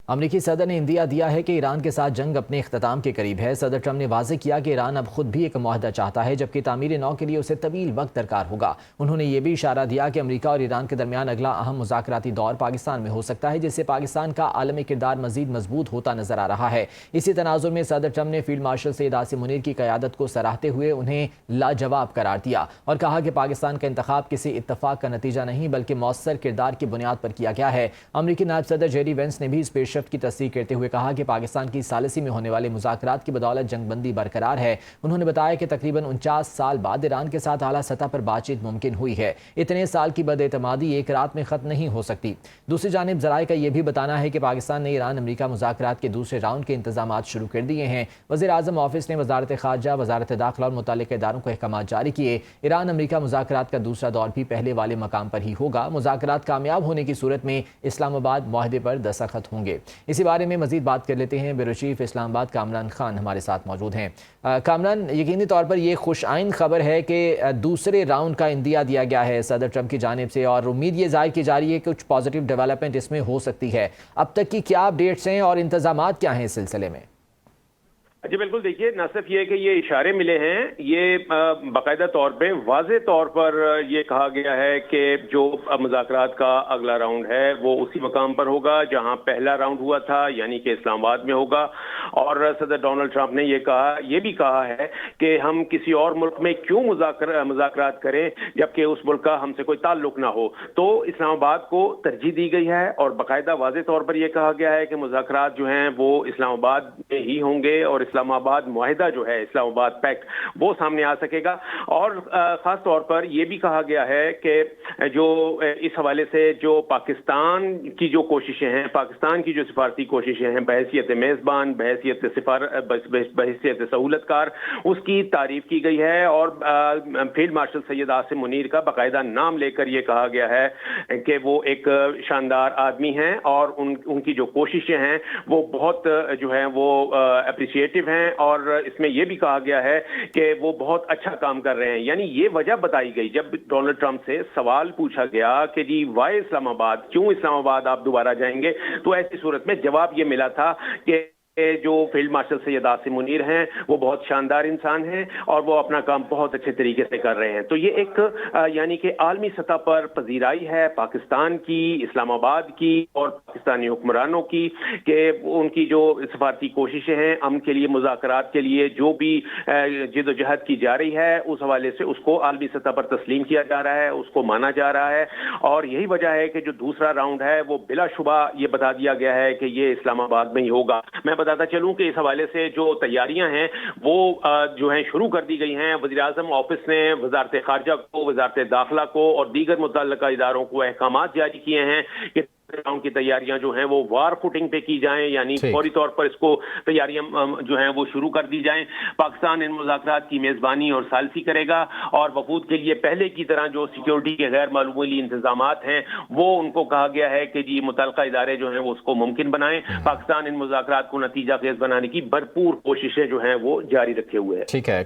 امریکی صدر نے اندیا دیا ہے کہ ایران کے ساتھ جنگ اپنے اختتام کے قریب ہے۔ صدر ٹرمپ نے واضح کیا کہ ایران اب خود بھی ایک معاہدہ چاہتا ہے، جبکہ تعمیر نو کے لیے اسے طویل وقت درکار ہوگا۔ انہوں نے یہ بھی اشارہ دیا کہ امریکہ اور ایران کے درمیان اگلا اہم مذاکراتی دور پاکستان میں ہو سکتا ہے، جس سے پاکستان کا عالمی کردار مزید مضبوط ہوتا نظر آ رہا ہے۔ اسی تناظر میں صدر ٹرمپ نے فیلڈ مارشل سید عاصم منیر کی قیادت کو سراہتے ہوئے انہیں لاجواب قرار دیا اور کہا کہ پاکستان کا انتخاب کسی اتفاق کا نتیجہ نہیں بلکہ مؤثر کردار کی بنیاد پر کیا گیا ہے۔ امریکی نائب صدر جیری وینس نے بھی اس پیش رفت کی تصدیق کرتے ہوئے کہا کہ پاکستان کی ثالثی میں ہونے والے مذاکرات کی بدولت جنگ بندی برقرار ہے۔ انہوں نے بتایا کہ تقریباً 49 سال بعد ایران کے ساتھ اعلیٰ سطح پر بات چیت ممکن ہوئی ہے۔ اتنے سال کی بد اعتمادی ایک رات میں ختم نہیں ہو سکتی۔ دوسری جانب ذرائع کا یہ بھی بتانا ہے کہ پاکستان نے ایران امریکہ مذاکرات کے دوسرے راؤنڈ کے انتظامات شروع کر دیے ہیں۔ وزیر اعظم آفس نے وزارت خارجہ، وزارت داخلہ اور متعلقہ اداروں کو احکامات جاری کیے۔ ایران امریکہ مذاکرات کا دوسرا دور بھی پہلے والے مقام پر ہی ہوگا۔ مذاکرات کامیاب ہونے کی صورت میں اسلام آباد معاہدے پر دستخط ہوں گے۔ اسی بارے میں مزید بات کر لیتے ہیں، بیورو چیف اسلام آباد کامران خان ہمارے ساتھ موجود ہیں۔ کامران، یقینی طور پر یہ خوش آئند خبر ہے کہ دوسرے راؤنڈ کا اندیا دیا گیا ہے صدر ٹرمپ کی جانب سے، اور امید یہ ظاہر کی جا رہی ہے کہ کچھ پازیٹیو ڈیولپمنٹ اس میں ہو سکتی ہے۔ اب تک کی کیا اپڈیٹس ہیں اور انتظامات کیا ہیں اس سلسلے میں؟ جی بالکل، دیکھیے نہ صرف یہ کہ یہ اشارے ملے ہیں، یہ باقاعدہ طور پہ واضح طور پر یہ کہا گیا ہے کہ جو مذاکرات کا اگلا راؤنڈ ہے وہ اسی مقام پر ہوگا جہاں پہلا راؤنڈ ہوا تھا، یعنی کہ اسلام آباد میں ہوگا۔ اور صدر ڈونلڈ ٹرمپ نے یہ بھی کہا ہے کہ ہم کسی اور ملک میں کیوں مذاکرات کریں جبکہ اس ملک کا ہم سے کوئی تعلق نہ ہو۔ تو اسلام آباد کو ترجیح دی گئی ہے اور باقاعدہ واضح طور پر یہ کہا گیا ہے کہ مذاکرات جو ہیں وہ اسلام آباد میں ہی ہوں گے اور اسلام آباد معاہدہ جو ہے، اسلام آباد پیکٹ، وہ سامنے آ سکے گا۔ اور خاص طور پر یہ بھی کہا گیا ہے کہ جو اس حوالے سے جو پاکستان کی جو کوششیں ہیں، پاکستان کی جو سفارتی کوششیں ہیں بحیثیت میزبان، بحیثیت سہولت کار، اس کی تعریف کی گئی ہے۔ اور فیلڈ مارشل سید عاصم منیر کا باقاعدہ نام لے کر یہ کہا گیا ہے کہ وہ ایک شاندار آدمی ہیں اور ان کی جو کوششیں ہیں وہ بہت جو ہیں وہ اپریشیٹو ہیں، اور اس میں یہ بھی کہا گیا ہے کہ وہ بہت اچھا کام کر رہے ہیں۔ یعنی یہ وجہ بتائی گئی جب ڈونلڈ ٹرمپ سے سوال پوچھا گیا کہ جی وائی اسلام آباد، کیوں اسلام آباد آپ دوبارہ جائیں گے، تو ایسی صورت میں جواب یہ ملا تھا کہ جو فیلڈ مارشل سید عاصم منیر ہیں وہ بہت شاندار انسان ہیں اور وہ اپنا کام بہت اچھے طریقے سے کر رہے ہیں۔ تو یہ ایک یعنی کہ عالمی سطح پر پذیرائی ہے پاکستان کی، اسلام آباد کی اور پاکستانی حکمرانوں کی کہ ان کی جو سفارتی کوششیں ہیں امن کے لیے، مذاکرات کے لیے جو بھی جد و جہد کی جا رہی ہے، اس حوالے سے اس کو عالمی سطح پر تسلیم کیا جا رہا ہے، اس کو مانا جا رہا ہے۔ اور یہی وجہ ہے کہ جو دوسرا راؤنڈ ہے وہ بلا شبہ یہ بتا دیا گیا ہے کہ یہ اسلام آباد میں ہی ہوگا۔ میں بتاتا چلوں کہ اس حوالے سے جو تیاریاں ہیں وہ جو ہیں شروع کر دی گئی ہیں۔ وزیر اعظم آفس نے وزارت خارجہ کو، وزارت داخلہ کو اور دیگر متعلقہ اداروں کو احکامات جاری کیے ہیں کہ راؤنڈ کی تیاریاں جو ہیں وہ وار فوٹنگ پہ کی جائیں، یعنی فوری طور پر اس کو تیاریاں جو ہیں وہ شروع کر دی جائیں۔ پاکستان ان مذاکرات کی میزبانی اور ثالثی کرے گا اور وفود کے لیے پہلے کی طرح جو سیکیورٹی کے غیر معمولی انتظامات ہیں وہ ان کو کہا گیا ہے کہ جی متعلقہ ادارے جو ہیں وہ اس کو ممکن بنائیں۔ پاکستان ان مذاکرات کو نتیجہ خیز بنانے کی بھرپور کوششیں جو ہیں وہ جاری رکھے ہوئے ہیں۔ ٹھیک ہے۔